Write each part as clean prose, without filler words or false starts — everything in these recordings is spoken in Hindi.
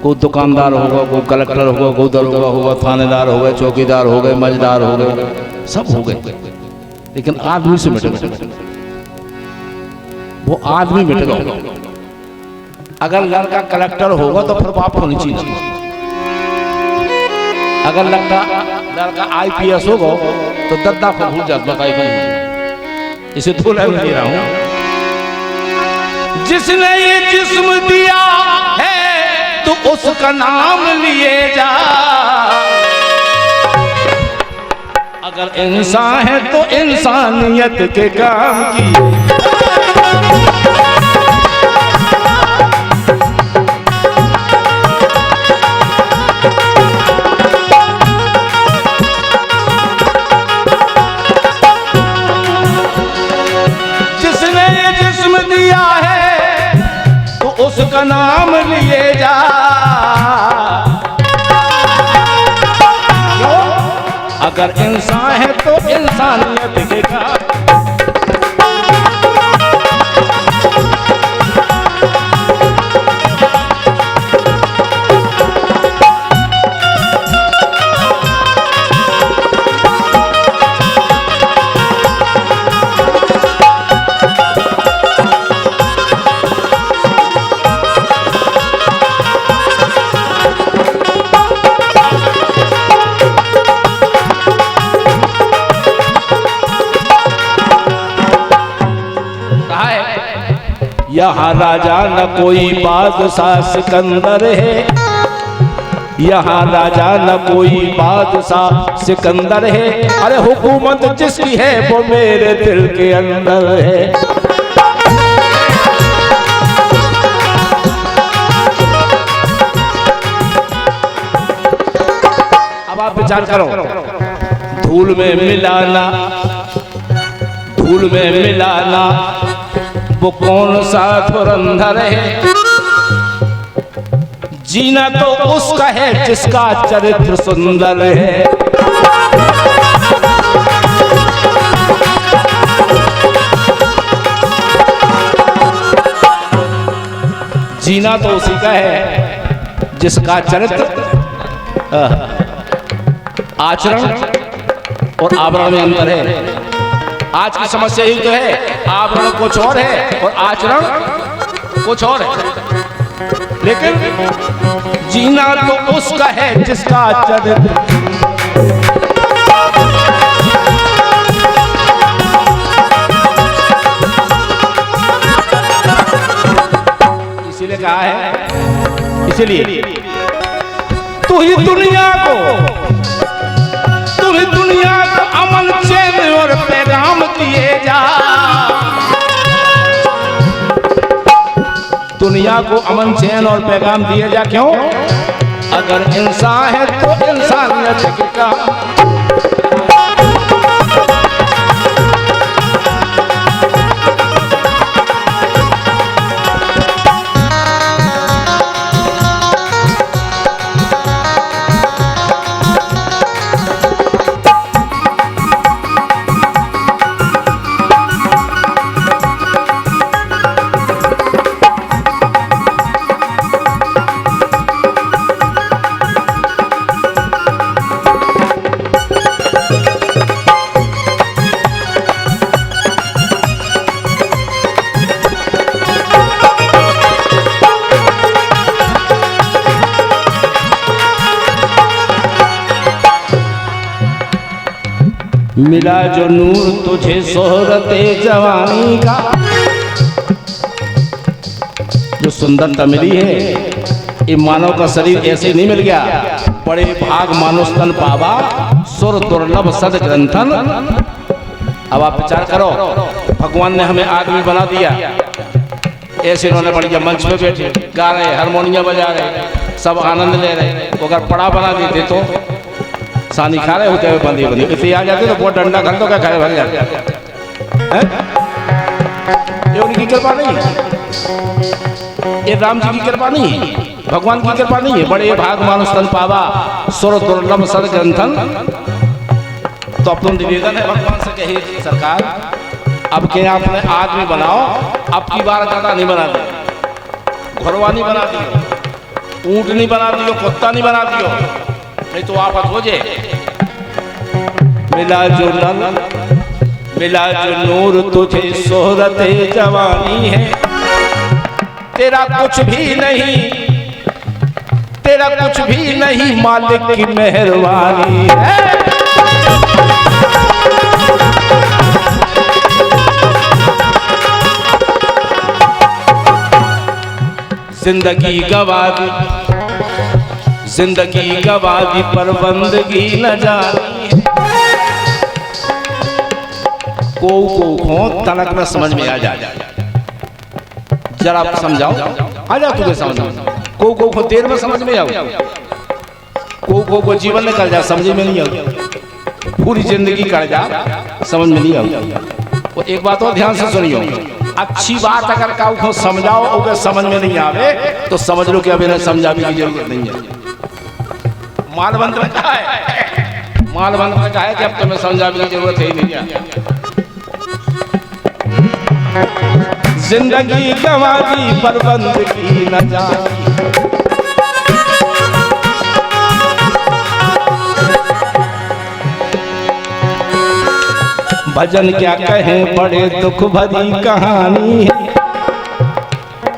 कोई दुकानदार होगा, कोई कलेक्टर होगा, कोई दरोगा होगा, थानेदार हो गए, चौकीदार हो गए, मजदार हो गए, सब हो गए, लेकिन आदमी से मिट गए। वो आदमी मिट गए। अगर लड़का कलेक्टर होगा तो फिर बाप होनी चाहिए। अगर लड़का IPS होगा तो दद्दा को भूल जाता, बताई नहीं। इसे तो ले रहा हूं। जिसने ये जिस्म दिया है तो उसका नाम लिए जा। अगर इंसान है तो इंसानियत के काम की। उसका नाम लिए जा। अगर इंसान है तो इंसानियत के काम। यहाँ राजा न कोई बादशाह सिकंदर है। यहाँ राजा न कोई बादशाह सिकंदर है। अरे हुकूमत जिसकी है वो मेरे दिल के अंदर है। अब आप विचार करो, धूल में मिलाना, धूल में मिलाना वो कौन सा धुरंधर है। जीना तो उसका है जिसका चरित्र सुंदर है। जीना तो उसी का है जिसका चरित्र, आचरण और आवरण में अंतर है। आज की समस्या ही तो है, आवरण कुछ और है और आचरण कुछ और है। लेकिन जीना तो उसका है जिसका चरित्र। इसीलिए कहा है, इसीलिए तू ही दुनिया को अमन चैन और पैगाम दिए जा। दुनिया को अमन चैन और पैगाम दिए जा। क्यों? अगर इंसान है तो इंसानियत के काम। मिला जो नूर तुझे शोहरते जवानी का। जो सुंदरता मिली है, ये मानव का शरीर ऐसे नहीं मिल गया। बड़े भाग मानुष तन पावा, सुर दुर्लभ सद ग्रंथन। अब आप विचार करो, भगवान ने हमें आदमी बना दिया, ऐसे इन्होंने बढ़िया मंच पे बैठे गा रहे, हारमोनियम बजा रहे, सब आनंद ले रहे। अगर पड़ा बना देते तो सानी खा रहे होते हुए बंदी बंदी इतनी आ जाती तो बहुत डंडा खल तो क्या खाए भाग जाते। ये उनकी कृपा नहीं है, ये राम जी की कृपा नहीं है, भगवान की कृपा नहीं है। बड़े भाग मानुष तन पावा, सुर दुर्लभ सद ग्रंथन। तो अपना निवेदन है भगवान से, कही सरकार अब के आपने आदमी बनाओ, अब की बार ज्यादा नहीं बना दे, घरवा नहीं बना दी। ऊंट नहीं बना दियो, कुत्ता नहीं बना दियो, नहीं तो आफत हो जाए। मिला जो नल, मिला जो नूर, तुझे शोहरत जवानी है। तेरा कुछ भी नहीं, तेरा कुछ भी नहीं, मालिक की मेहरबानी है। जिंदगी गवा दी, जिंदगी गवा दी, पर बंदगी न जानी। को तड़क में समझ में आ जाए, जरा समझाओ, आ जाओ तुझे समझ में। को देर में समझ में आओ, को जीवन में कर जा, समझ में नहीं आओ। पूरी जिंदगी कर जा, समझ में नहीं आओ। एक बात और ध्यान से सुनियो, अच्छी बात अगर काऊ समझाओ और समझ में नहीं आवे तो समझ लो कि अभी ना समझाने की जरूरत नहीं है। मालवंत में कहा है, मालवंत में कहा है कि अब तुम्हें समझाने की जरूरत है ही नहीं है। जिंदगी गवा दी, पर बंदगी न जानी। भजन क्या कहें, बड़े दुख भरी कहानी है।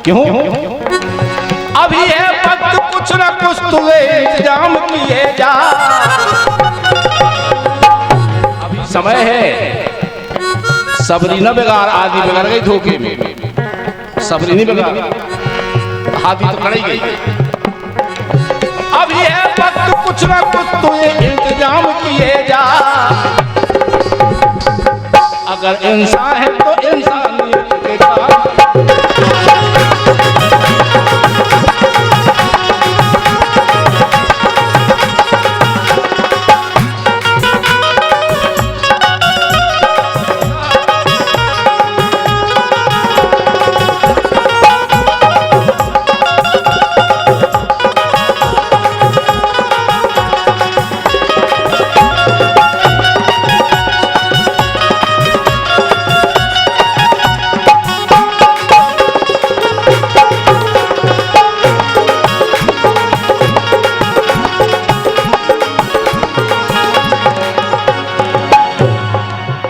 क्यों? अभी है वक्त, कुछ न कुछ तुझे इंतजाम किए जा। अभी समय है, सबरी न बिगाड़, आदि बिगड़ गई धोखे में। सबरी नहीं बिगाड़, आदि तो खड़ी गई। अभी है वक्त, कुछ न कुछ तुझे इंतजाम किए जा। अगर इंसान है तो इंसानियत के काम।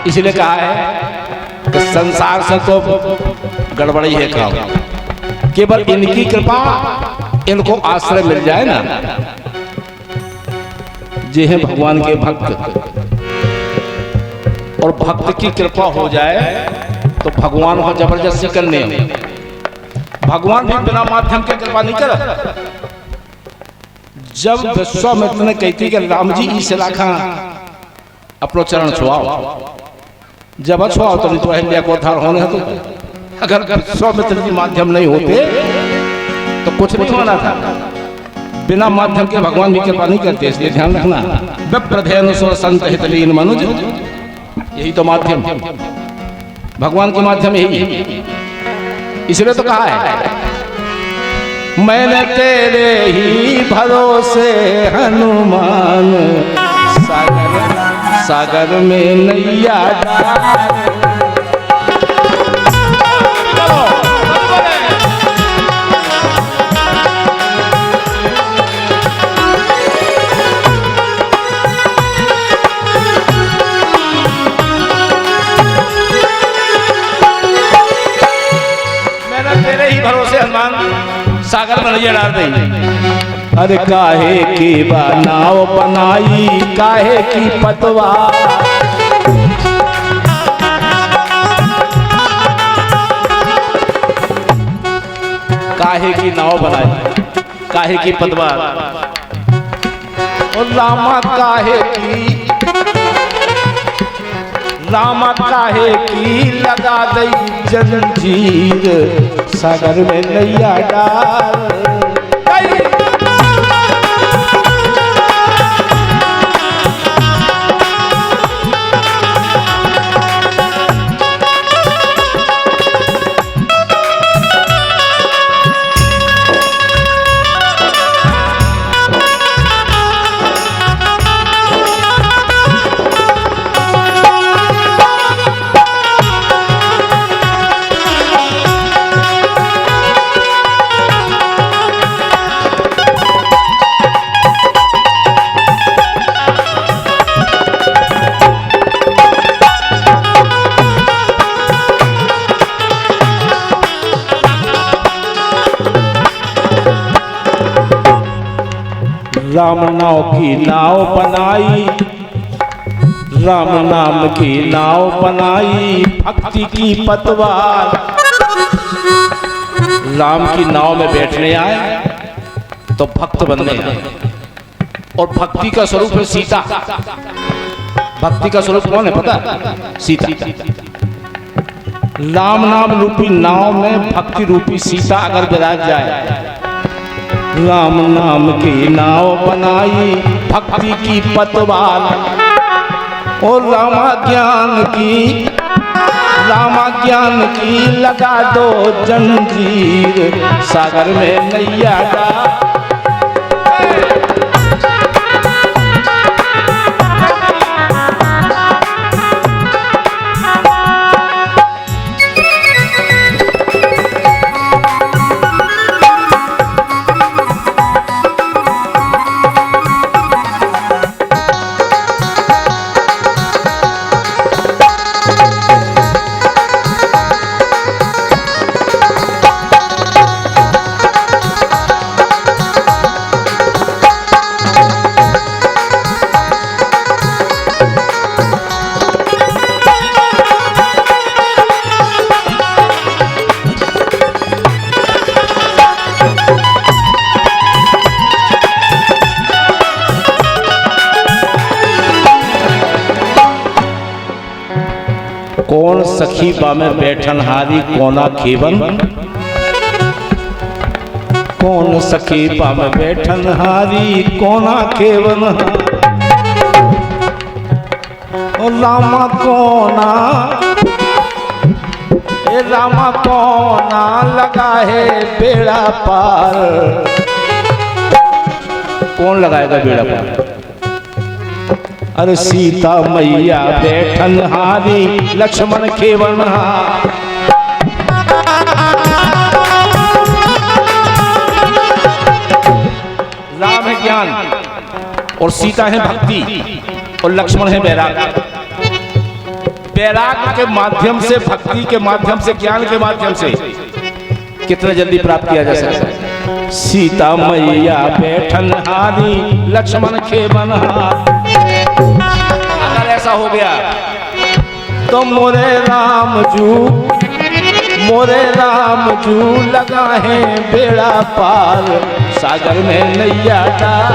इसलिए कहा है कि संसार से तो गड़बड़ी है काम, केवल इनकी कृपा, इनको आश्रय मिल जाए ना, जे हैं भगवान के भक्त, और भक्त की कृपा हो जाए तो भगवान को जबरदस्ती करने, भगवान भी बिना माध्यम के कृपा नहीं कर। जब विश्वामित्र ने कहती कि राम जी इस इलाका अपनो चरण छुआओ, जब छुआओ तो नहीं तो अहिल्या को उद्धार होने है। तो अगर विश्वामित्र जी माध्यम नहीं होते तो कुछ नहीं होना था। बिना माध्यम के भगवान भी कृपा नहीं करते, इसलिए ध्यान रखना। विप्रधेनु सो संत हितलीन मनुज, यही तो माध्यम, भगवान के माध्यम यही है। इसलिए तो कहा है, मैंने तेरे ही भरोसे हनुमान, सागर सागर में नैया डाल। मैंने तेरे ही भरोसे हनुमान सागर में नैया डाल दी। अरे काहे की नाव बनाई, काहे की पतवा, काहे की नाव बनाई, काहे की पतवा, और रामा काहे की लगा दई जंजीर, सागर में नैया डाल। राम नाम की नाव बनाई, राम नाम की नाव बनाई, भक्ति की पतवार। राम की नाव में बैठने आए तो भक्त बनने आए, और भक्ति का स्वरूप है सीता। भक्ति का स्वरूप कौन है पता? सीता। राम नाम रूपी नाव में भक्ति रूपी सीता अगर विराज जाए, राम नाम की नाव बनाई, भक्ति की पतवार, और रामा ज्ञान की लगा दो जंजीर, सागर में नैया डाल। कौन सखी बामे बैठन हारी कोना खेवन, कौन सखी बामे बैठन हारी कोना खेवन, और रामा कोना लगा है बेड़ा पार। कौन लगाएगा बेड़ा पार? अरे सीता मैया बैठन हारी, लक्ष्मण खेवन हार। राम है ज्ञान और सीता है भक्ति, और लक्ष्मण है वैराग। वैराग के माध्यम से, भक्ति के माध्यम से, ज्ञान के माध्यम से कितना जल्दी प्राप्त किया जा सकता है। सीता मैया बैठन हारी, लक्ष्मण खेवन हार। अगर ऐसा हो गया तो मोरे राम जू लगा है बेड़ा पार, सागर में नैया डाल।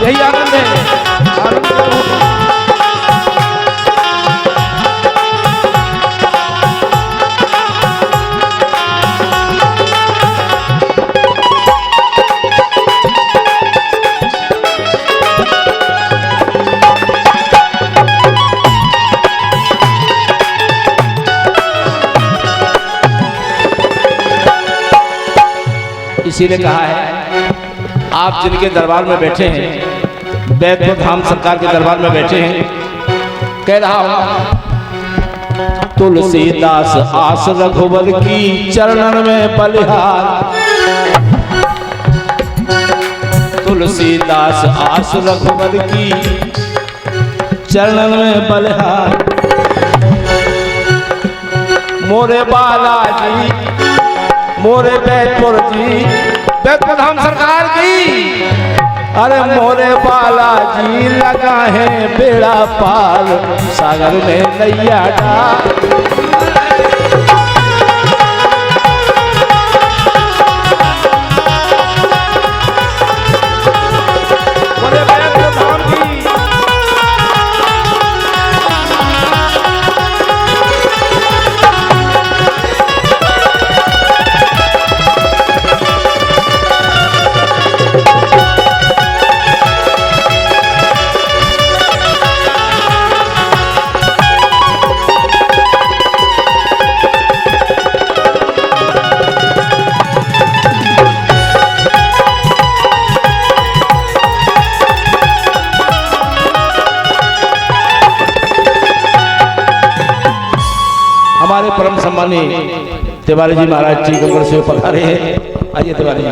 यही आनंद है। इसीलिए कहा है, आप जिनके दरबार में बैठे हैं, बैकुंठ धाम सरकार के दरबार में बैठे हैं, कह रहा हूं, तुलसीदास आस रघुवर की चरणन में बलिहार। तुलसीदास आस रघुवर की चरणन में बलिहार। मोरे बालाजी, मोरे बैकुंठ जी, बैकुंठ धाम सरकार की, अरे मोरे बालाजी लगा है बेड़ा पार, सागर में नैया डाल। हमारे परम सम्मानी तिवारी जी महाराज जी गंगड़ से पधारे हैं। आइए तिवारी जी।